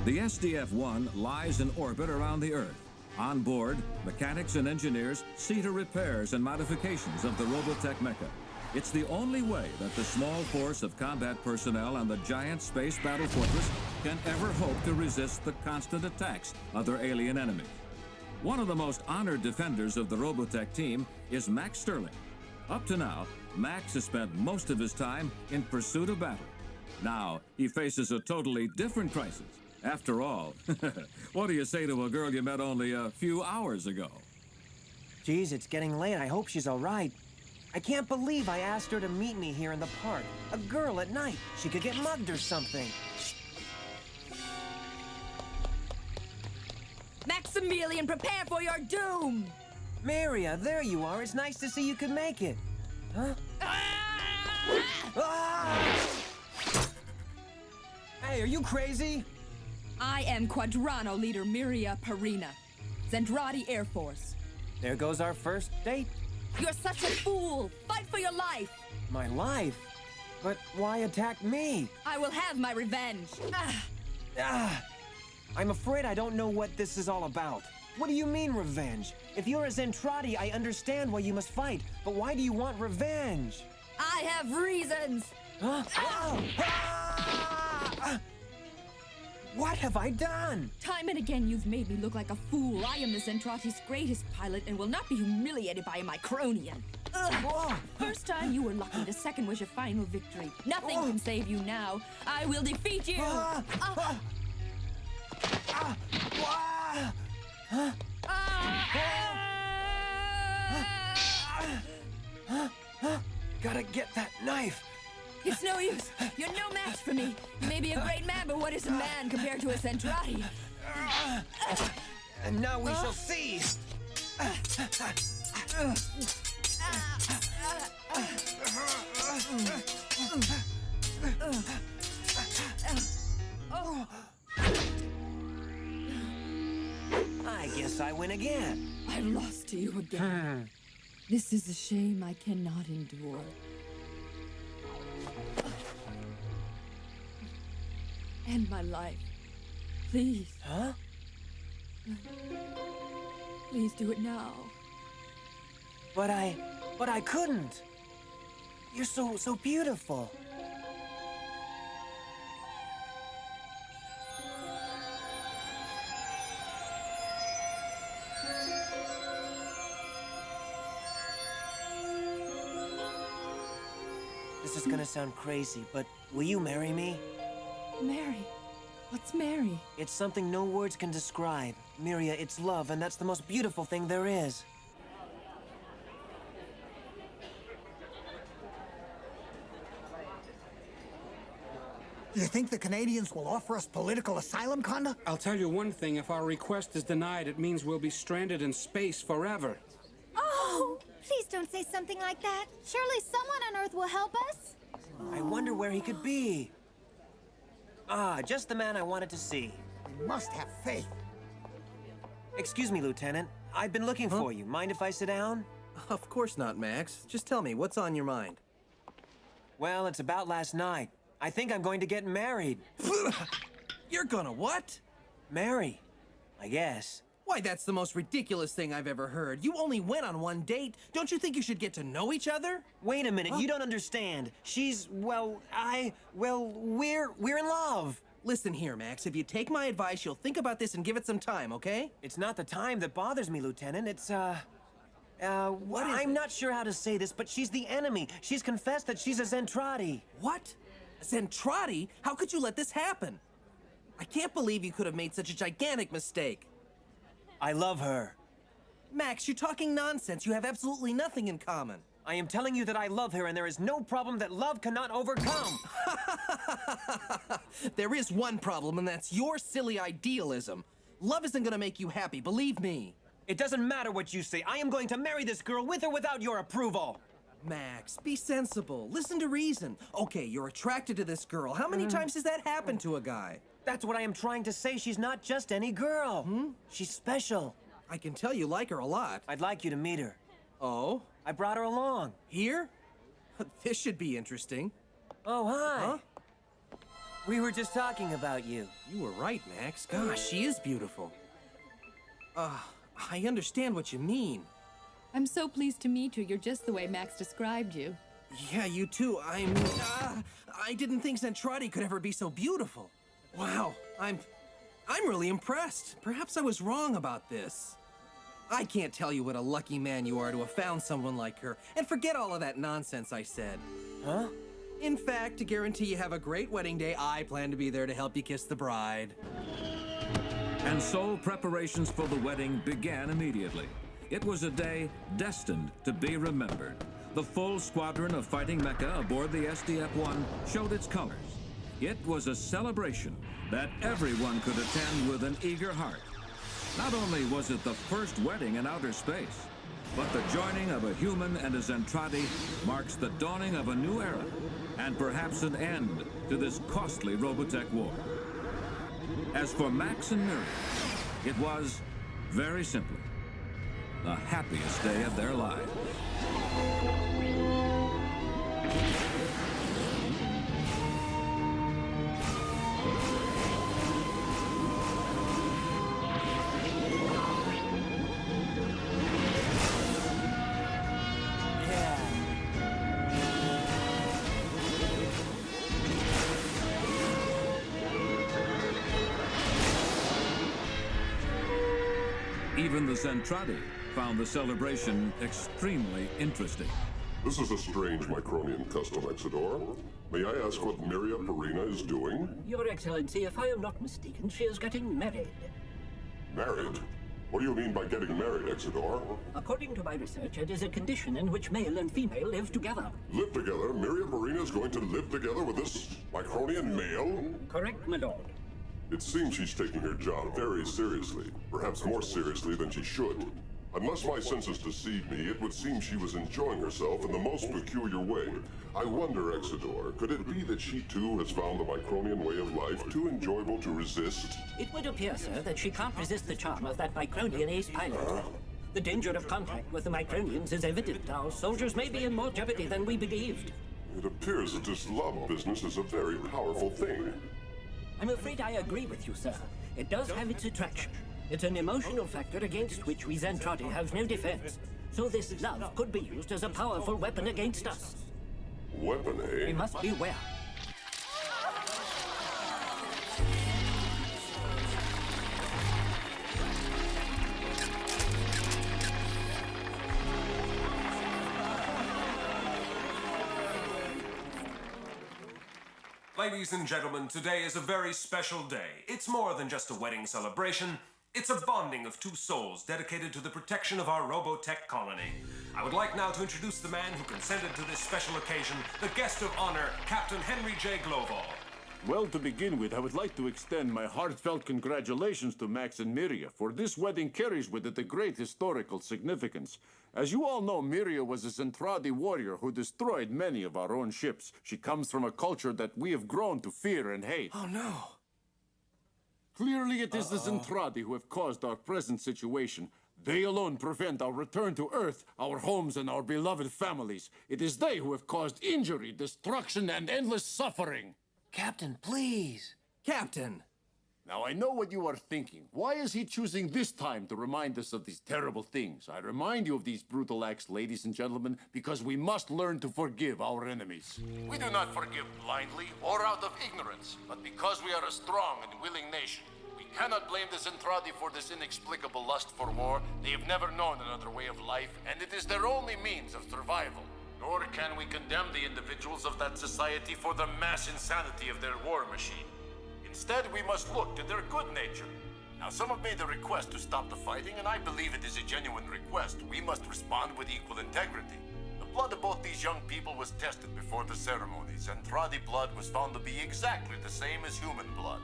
The SDF-1 lies in orbit around the Earth. On board, mechanics and engineers see to repairs and modifications of the Robotech mecha. It's the only way that the small force of combat personnel on the giant space battle fortress can ever hope to resist the constant attacks of their alien enemies. One of the most honored defenders of the Robotech team is Max Sterling. Up to now, Max has spent most of his time in pursuit of battle. Now, he faces a totally different crisis. After all, what do you say to a girl you met only a few hours ago? Geez, it's getting late. I hope she's all right. I can't believe I asked her to meet me here in the park. A girl at night. She could get mugged or something. Maximilian, prepare for your doom! Maria, there you are. It's nice to see you could make it. Huh? Ah! Hey, are you crazy? I am Quadrano leader Miria Parina, Zentradi Air Force. There goes our first date. You're such a fool! Fight for your life! My life? But why attack me? I will have my revenge! I'm afraid I don't know what this is all about. What do you mean, revenge? If you're a Zentradi, I understand why you must fight, but why do you want revenge? I have reasons! Huh? Oh! Ah! What have I done? Time and again you've made me look like a fool. I am the Zentradi's greatest pilot and will not be humiliated by a Micronian. Whoa. First time you were lucky, the second was your final victory. Nothing can save you now. I will defeat you! Gotta get that knife. It's no use. You're no match for me. You may be a great man, but what is a man compared to a Zentradi? And now we shall see. I guess I win again. I've lost to you again. This is a shame I cannot endure. End my life. Please. Huh? Please do it now. But I couldn't. You're so beautiful. This is gonna sound crazy, but will you marry me? Mary. What's Mary? It's something no words can describe. Miria, it's love, and that's the most beautiful thing there is. You think the Canadians will offer us political asylum, Conda? I'll tell you one thing, if our request is denied, it means we'll be stranded in space forever. Oh, please don't say something like that. Surely someone on Earth will help us. I wonder where he could be. Ah, just the man I wanted to see. We must have faith. Excuse me, Lieutenant. I've been looking for you. Mind if I sit down? Of course not, Max. Just tell me, what's on your mind? Well, it's about last night. I think I'm going to get married. You're gonna what? Marry, I guess. Why, that's the most ridiculous thing I've ever heard. You only went on one date. Don't you think you should get to know each other? Wait a minute, you don't understand. She's, well, we're in love. Listen here, Max. If you take my advice, you'll think about this and give it some time, okay? It's not the time that bothers me, Lieutenant. It's, what is I'm it? not sure how to say this, but she's the enemy. She's confessed that she's a Zentradi. What? Zentradi? How could you let this happen? I can't believe you could have made such a gigantic mistake. I love her. Max, you're talking nonsense. You have absolutely nothing in common. I am telling you that I love her, and there is no problem that love cannot overcome. There is one problem, and that's your silly idealism. Love isn't gonna make you happy, believe me. It doesn't matter what you say. I am going to marry this girl with or without your approval. Max, be sensible. Listen to reason. Okay, you're attracted to this girl. How many times has that happened to a guy? That's what I am trying to say. She's not just any girl. She's special. I can tell you like her a lot. I'd like you to meet her. Oh? I brought her along. Here? This should be interesting. Oh, hi. Huh? We were just talking about you. You were right, Max. Gosh, she is beautiful. I understand what you mean. I'm so pleased to meet you. You're just the way Max described you. Yeah, you too. I didn't think Zentradi could ever be so beautiful. Wow, I'm really impressed. Perhaps I was wrong about this. I can't tell you what a lucky man you are to have found someone like her. And forget all of that nonsense I said. Huh? In fact, to guarantee you have a great wedding day, I plan to be there to help you kiss the bride. And so preparations for the wedding began immediately. It was a day destined to be remembered. The full squadron of fighting mecha aboard the SDF-1 showed its colors. It was a celebration that everyone could attend with an eager heart. Not only was it the first wedding in outer space, but the joining of a human and a Zentradi marks the dawning of a new era, and perhaps an end to this costly Robotech war. As for Max and Miriam, it was, very simply, the happiest day of their lives. Even the Zentradi found the celebration extremely interesting. This is a strange Micronian custom, Exodor. May I ask what Miria Perina is doing? Your Excellency, if I am not mistaken, she is getting married. Married? What do you mean by getting married, Exodor? According to my research, it is a condition in which male and female live together. Live together? Miria Perina is going to live together with this Micronian male? Correct, my lord. It seems she's taking her job very seriously, perhaps more seriously than she should. Unless my senses deceive me, it would seem she was enjoying herself in the most peculiar way. I wonder, Exodor, could it be that she too has found the Micronian way of life too enjoyable to resist? It would appear, sir, that she can't resist the charm of that Micronian ace pilot. The danger of contact with the Micronians is evident. Our soldiers may be in more jeopardy than we believed. It appears that this love business is a very powerful thing. I'm afraid I agree with you, sir. It does have its attraction. It's an emotional factor against which we Zentradi have no defense. So this love could be used as a powerful weapon against us. Weapon, eh? We must beware. Ladies and gentlemen, today is a very special day. It's more than just a wedding celebration. It's a bonding of two souls dedicated to the protection of our Robotech colony. I would like now to introduce the man who consented to this special occasion, the guest of honor, Captain Henry J. Glovall. Well, to begin with, I would like to extend my heartfelt congratulations to Max and Miria, for this wedding carries with it a great historical significance. As you all know, Miria was a Zentradi warrior who destroyed many of our own ships. She comes from a culture that we have grown to fear and hate. Oh, no. Clearly, it is the Zentradi who have caused our present situation. They alone prevent our return to Earth, our homes, and our beloved families. It is they who have caused injury, destruction, and endless suffering. Captain, please. Captain! Now, I know what you are thinking. Why is he choosing this time to remind us of these terrible things? I remind you of these brutal acts, ladies and gentlemen, because we must learn to forgive our enemies. We do not forgive blindly or out of ignorance, but because we are a strong and willing nation. We cannot blame the Zentradi for this inexplicable lust for war. They have never known another way of life, and it is their only means of survival. Nor can we condemn the individuals of that society for the mass insanity of their war machine. Instead, we must look to their good nature. Now, some have made a request to stop the fighting, and I believe it is a genuine request. We must respond with equal integrity. The blood of both these young people was tested before the ceremony. Zentradi blood was found to be exactly the same as human blood.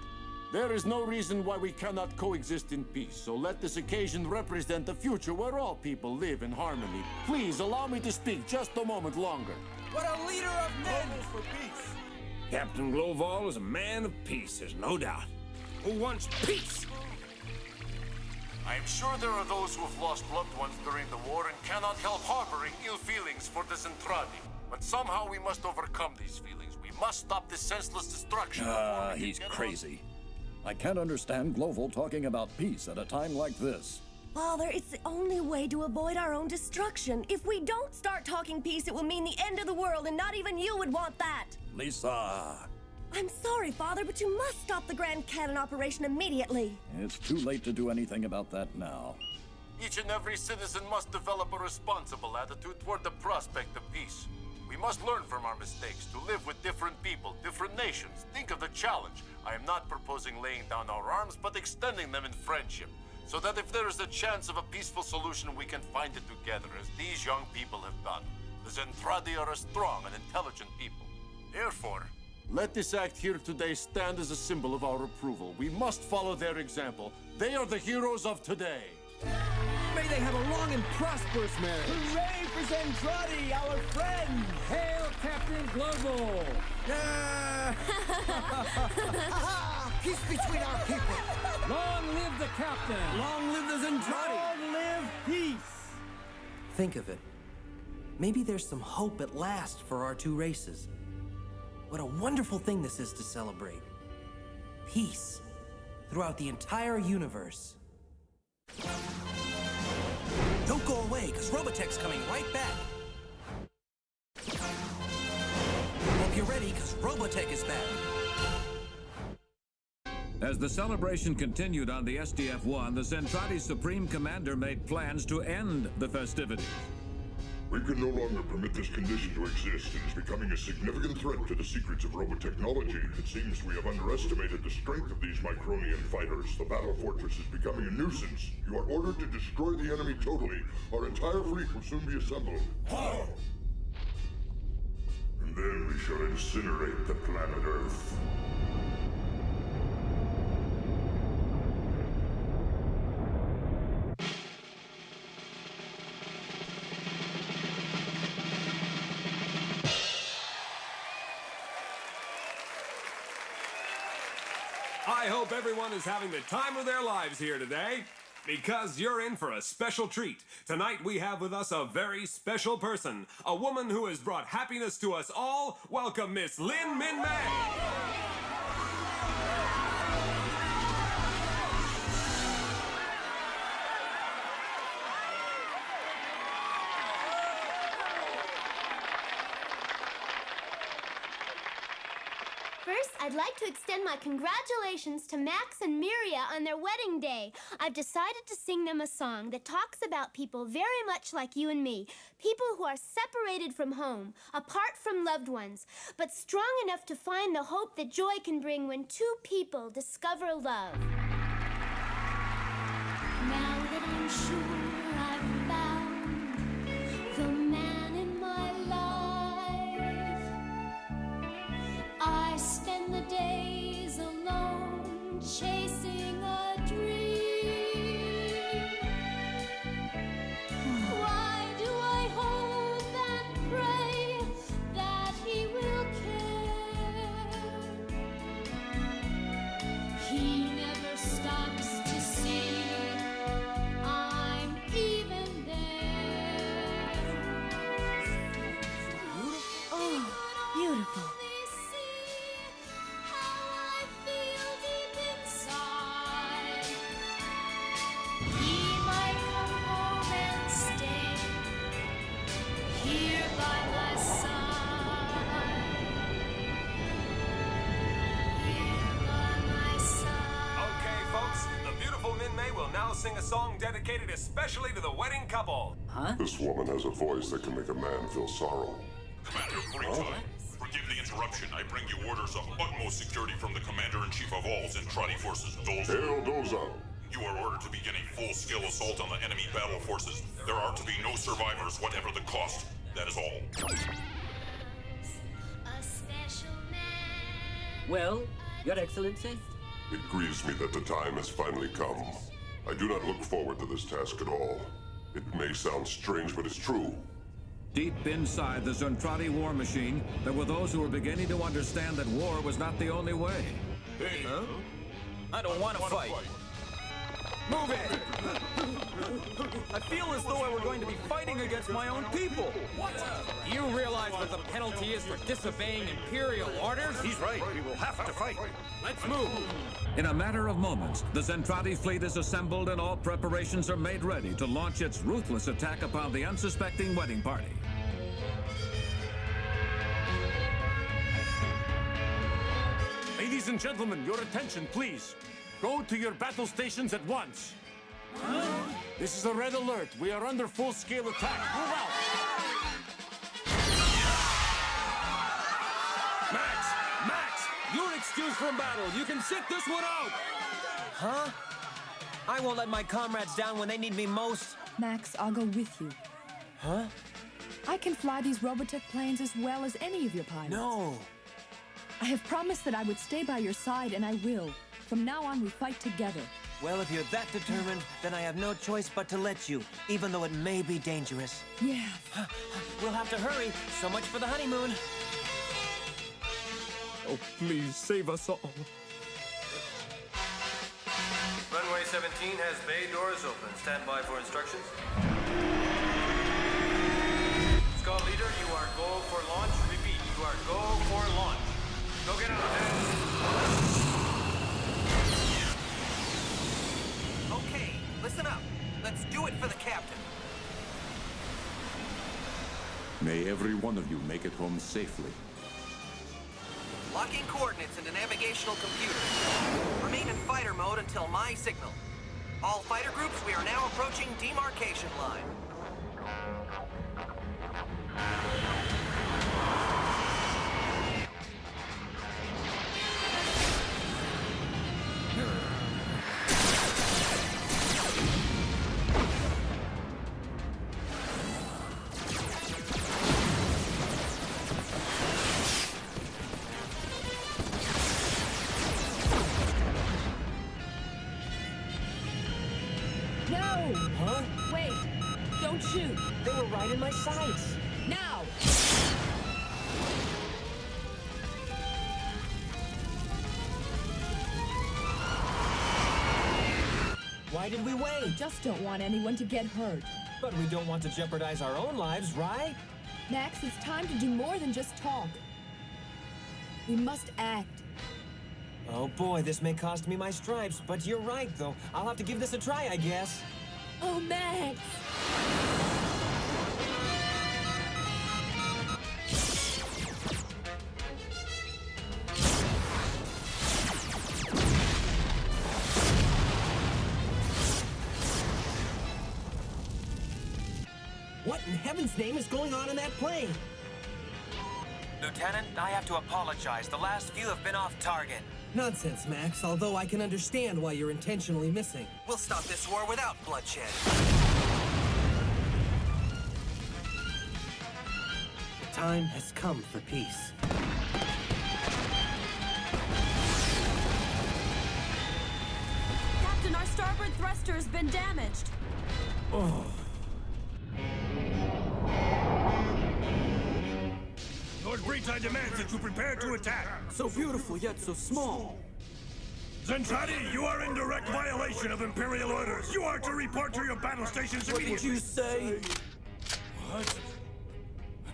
There is no reason why we cannot coexist in peace, so let this occasion represent a future where all people live in harmony. Please allow me to speak just a moment longer. What a leader of men! For peace. Captain Glovall is a man of peace, there's no doubt. Who wants peace? I am sure there are those who have lost loved ones during the war and cannot help harboring ill feelings for the Zentradi. But somehow we must overcome these feelings. We must stop this senseless destruction. He's crazy. I can't understand Global talking about peace at a time like this. Father, it's the only way to avoid our own destruction. If we don't start talking peace, it will mean the end of the world, and not even you would want that. Lisa! I'm sorry, Father, but you must stop the Grand Cannon operation immediately. It's too late to do anything about that now. Each and every citizen must develop a responsible attitude toward the prospect of peace. We must learn from our mistakes, to live with different people, different nations. Think of the challenge. I am not proposing laying down our arms, but extending them in friendship, so that if there is a chance of a peaceful solution, we can find it together, as these young people have done. The Zentradi are a strong and intelligent people. Therefore, let this act here today stand as a symbol of our approval. We must follow their example. They are the heroes of today. May they have a long and prosperous marriage. Hooray for Zentradi, our friend! Hail, Captain Global! Peace between our people. Long live the captain! Long live the Zentradi! Long live peace! Think of it. Maybe there's some hope at last for our two races. What a wonderful thing this is to celebrate. Peace throughout the entire universe. Don't go away, because Robotech's coming right back. Hope you're ready, because Robotech is back. As the celebration continued on the SDF-1, the Zentradi Supreme Commander made plans to end the festivities. We can no longer permit this condition to exist. It is becoming a significant threat to the secrets of robotechnology. It seems we have underestimated the strength of these Micronian fighters. The battle fortress is becoming a nuisance. You are ordered to destroy the enemy totally. Our entire fleet will soon be assembled. And then we shall incinerate the planet Earth. I hope everyone is having the time of their lives here today, because you're in for a special treat. Tonight we have with us a very special person, a woman who has brought happiness to us all. Welcome, Miss Lin Min May. First, I'd like to extend my congratulations to Max and Miria on their wedding day. I've decided to sing them a song that talks about people very much like you and me. People who are separated from home, apart from loved ones, but strong enough to find the hope that joy can bring when two people discover love. Now that I'm sure I've found the man in my life, I spend the days alone chasing a dream. Why do I hope and pray that he will care? He never stops to see I'm even there. Oh, beautiful. Now sing a song dedicated especially to the wedding couple. Huh? This woman has a voice that can make a man feel sorrow. Commander Freetime, forgive the interruption. I bring you orders of utmost security from the Commander-in-Chief of all Zentradi forces, Doza. Hail, Doza. You are ordered to begin a full-scale assault on the enemy battle forces. There are to be no survivors, whatever the cost. That is all. A special man. Well, Your Excellency? It grieves me that the time has finally come. I do not look forward to this task at all. It may sound strange, but it's true. Deep inside the Zentradi war machine, there were those who were beginning to understand that war was not the only way. Hey, I don't want to fight. Move it! I feel as though I were going to be fighting against my own people. What? Do you realize what the penalty is for disobeying Imperial orders? He's right. We will have to fight. Let's move. In a matter of moments, the Zentradi fleet is assembled and all preparations are made ready to launch its ruthless attack upon the unsuspecting wedding party. Ladies and gentlemen, your attention, please. Go to your battle stations at once. This is a red alert. We are under full-scale attack. Move out! Max! You're excused from battle. You can sit this one out. Huh? I won't let my comrades down when they need me most. Max, I'll go with you. Huh? I can fly these Robotech planes as well as any of your pilots. No. I have promised that I would stay by your side, and I will. From now on, we fight together. Well, if you're that determined, then I have no choice but to let you, even though it may be dangerous. Yeah. We'll have to hurry. So much for the honeymoon. Oh, please, save us all. Runway 17 has bay doors open. Stand by for instructions. Scout leader, you are go for launch. Repeat, you are go for launch. Go get out there. Okay, listen up. Let's do it for the captain. May every one of you make it home safely. Locking coordinates into navigational computer. Remain in fighter mode until my signal. All fighter groups, we are now approaching demarcation line. No! Huh? Wait! Don't shoot! They were right in my sights. Now! Why did we wait? We just don't want anyone to get hurt. But we don't want to jeopardize our own lives, right? Max, it's time to do more than just talk. We must act. Oh boy, this may cost me my stripes, but you're right, though. I'll have to give this a try, I guess. Oh, Max! What in heaven's name is going on in that plane? Lieutenant, I have to apologize. The last few have been off target. Nonsense, Max, although I can understand why you're intentionally missing. We'll stop this war without bloodshed. The time has come for peace. Captain, our starboard thruster has been damaged. Oh. Lord Breach, demands that you prepare to attack. So beautiful, yet so small. Zentradi, you are in direct violation of Imperial orders. You are to report to your battle stations immediately. What did you say? What?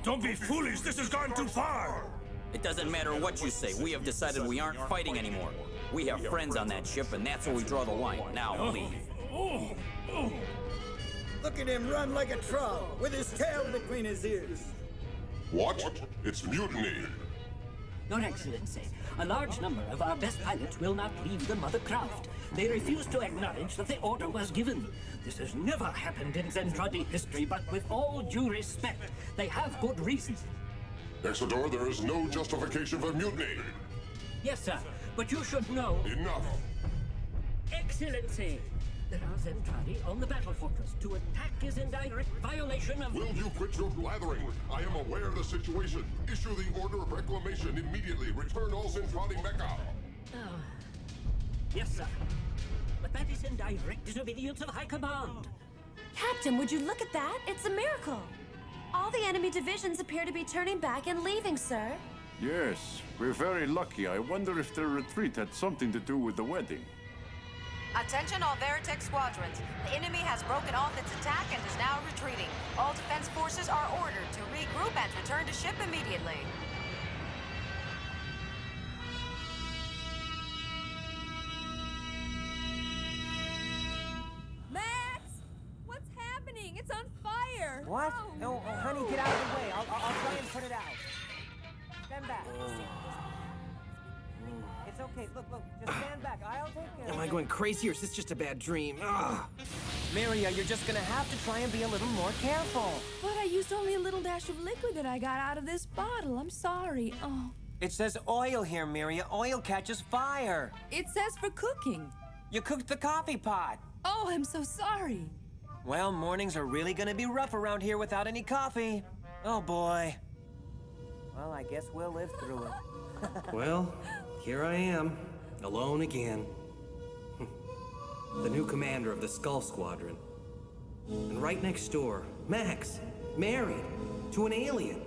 Don't be foolish. This has gone too far. It doesn't matter what you say. We have decided we aren't fighting anymore. We have friends on that ship, and that's where we draw the line. Now, leave. Look at him run like a troll, with his tail between his ears. What? It's mutiny. Your Excellency, a large number of our best pilots will not leave the Mother Craft. They refuse to acknowledge that the order was given. This has never happened in Zentradi history, but with all due respect, they have good reason. Exodor, there is no justification for mutiny. Yes, sir, but you should know... Enough. Excellency, there are Zentradi on the battle fortress. To attack is in direct violation of... Will you quit your blathering? I am aware of the situation. Issue the order of reclamation immediately. Return all Zentradi Mecha. Oh. Yes, sir. But that is in direct disobedience of High Command. Captain, would you look at that? It's a miracle. All the enemy divisions appear to be turning back and leaving, sir. Yes, we're very lucky. I wonder if their retreat had something to do with the wedding. Attention all Veritech squadrons. The enemy has broken off its attack and is now retreating. All defense forces are ordered to regroup and return to ship immediately. Max! What's happening? It's on fire! What? Oh, honey, get out of the way. I'll try and put it out. Stand back. It's okay. Look, just stand back. I'll take care of it. Am I going crazy or is this just a bad dream? Ugh. Miria, you're just gonna have to try and be a little more careful. But I used only a little dash of liquid that I got out of this bottle. I'm sorry. Oh. It says oil here, Miria. Oil catches fire. It says for cooking. You cooked the coffee pot. Oh, I'm so sorry. Well, mornings are really gonna be rough around here without any coffee. Oh, boy. Well, I guess we'll live through it. Well, here I am, alone again. The new commander of the Skull Squadron. And right next door, Max, married to an alien.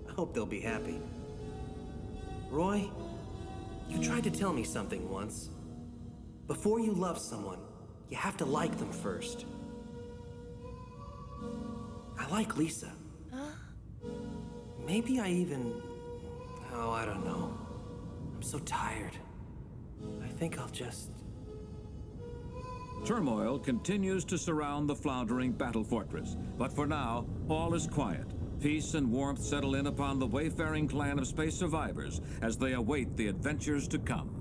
I hope they'll be happy. Roy, you tried to tell me something once. Before you love someone, you have to like them first. I like Lisa. Maybe I even... Oh, I don't know. I'm so tired. I think I'll just... Turmoil continues to surround the floundering battle fortress, but for now, all is quiet. Peace and warmth settle in upon the wayfaring clan of space survivors as they await the adventures to come.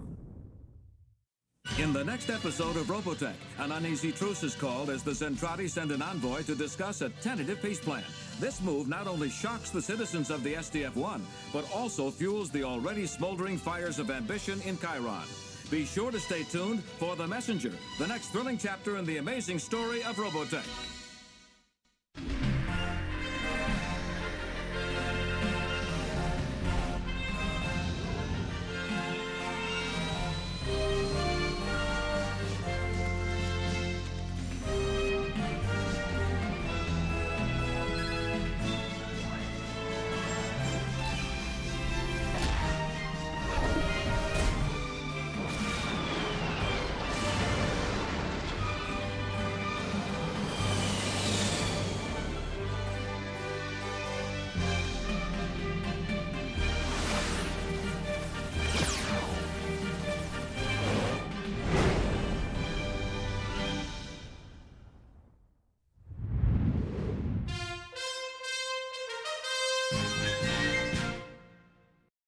In the next episode of Robotech, an uneasy truce is called as the Zentradi send an envoy to discuss a tentative peace plan. This move not only shocks the citizens of the SDF-1, but also fuels the already smoldering fires of ambition in Chiron. Be sure to stay tuned for The Messenger, the next thrilling chapter in the amazing story of Robotech.